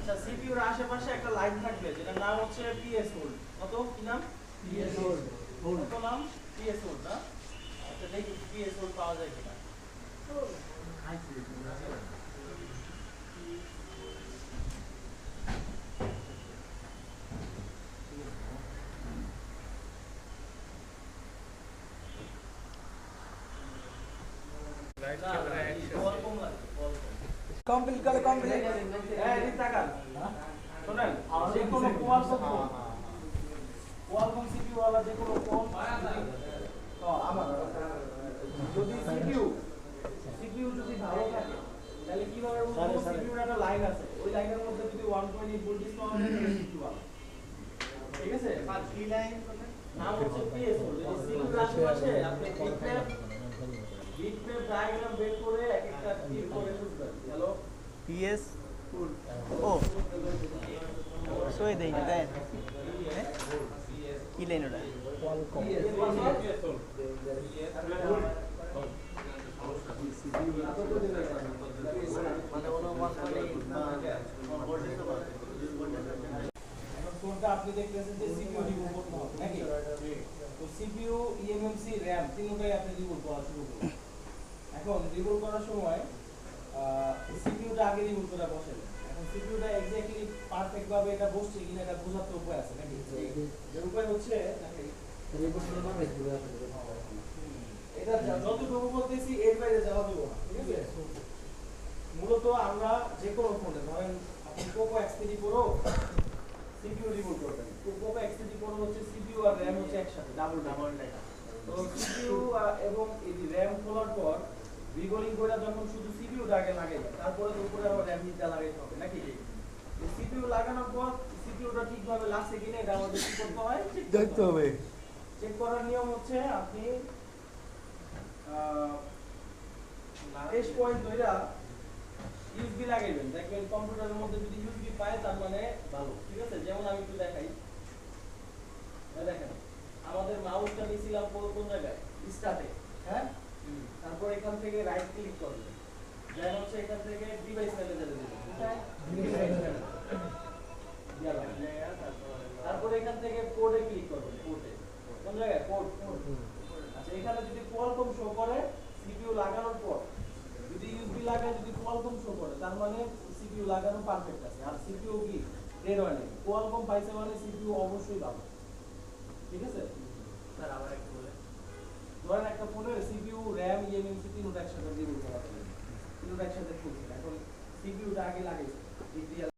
আচ্ছা সিপিইউর আশেপাশে একটা লাইন থাকবে যেটার নাম হচ্ছে পিএস হোল্ড। কত কি নাম? PS hold. কত নাম? পিএস হোল্ড না? আচ্ছা দেখি পিএস হোল্ড পাওয়া যায় কিনা। কমপ্লিট করে কমপ্লিট। হ্যাঁ এদিকে তাকান। শুনেন যে কোনো কোয়ালকম সিপিইউ ওয়ালা যে কোনো ফোন তো আমার যদি সিপিইউ যদি ভালো থাকে তাহলে কিভাবে বুঝবো সিপিইউর একটা লাইন আছে ওই লাইনের মধ্যে যদি 120 ভোল্ট পাওয়া যায় তাহলে সিপিইউ ভালো। ঠিক আছে? আর এই লাইন নাম হচ্ছে পিএস হোল্ড। যদি সিপিইউর আশেপাশে আপনি বিটম্যাপ ডায়াগ্রাম বের করে এক একটা তীর করে বুঝবেন। হ্যালো পিএস ও সই দেই না তাই কি লাইন ওটা কোনটা আপনি দেখতেছেন যে সিপিইউ রিমুভ করতে হবে নাকি? তো সিপিইউ ইএমএমসি র‍্যাম তিনটাই আপনি রিমুভ করা শুরু করুন। এখন রিমুভ করার সময় সিপিইউটা আগে রিমুভ করে বসেন। এখন সিপিইউটা এক্স্যাক্টলি পারফেক্ট ভাবে এটা বসছে কিনা এটা বোঝার তো উপায় আছে নাকি? এর উপায় হচ্ছে নাকি এটা যতটুকু বলতেছি এর বাইরে যাওয়া যাবে না। ঠিক আছে? মূলত আমরা যে কোনো ফোনে ধরেন আপনি Poco X3 Pro CPU remove করবেন। তো পোকো X3 Pro হচ্ছে সিপিইউ আর র‍্যাম হচ্ছে একসাথে ডাবল ডাটা। তো সিপিইউ এবং এই র‍্যাম খোলার পর রিবোলিং করে যখন শুধু সিপিইউটা আগে লাগাইবেন তারপরে তো উপরে আবার র‍্যাম নিতে লাগাইতে হবে নাকি? সিপিইউ লাগানোর পর সিপিইউটা ঠিকভাবে লাগছে কিনা এটা আমাদের কি করতে হয় দেখতে হবে। চেক করার নিয়ম হচ্ছে আপনি টেস্ট পয়েন্ট ধইরা ইউএসবি লাগাইবেন। দেখবেন কম্পিউটারের মধ্যে যদি ইউএসবি পায় তার মানে ভালো। ঠিক আছে? যেমন আমি একটু দেখাই। দেখেন আমাদের মাউসটা নিছিলাম কোন জায়গায় স্টার্টে। হ্যাঁ তারপর এখান থেকে রাইট ক্লিক করবেন। দেন হচ্ছে এখান থেকে ডিভাইস ম্যানেজারে দিবেন। কোথায়? তারপর এখান থেকে কোডে ক্লিক করবেন। কোডে কোন জায়গায় কোড। আচ্ছা এখানে যদি কোয়ালকম শো করে সিপিইউ লাগানোর পর যদি ইউএসবি লাগায় যদি কোয়ালকম শো করে তার মানে সিপিইউ লাগানো পারফেক্ট আছে। আর সিপিইউ কি রেড হয় না। কোয়ালকম পাইছে মানে সিপিইউ অবশ্যই ভালো। ঠিক আছে? স্যার আবার একটু বলে ধরেন একটা ফোনের সিপিইউ র‍্যাম ইএমএমসি তিনটা একসাথে রিমুভ করা হলো। তিনটা একসাথে খুলছে। এখন সিপিইউটা আগে লাগাইছে।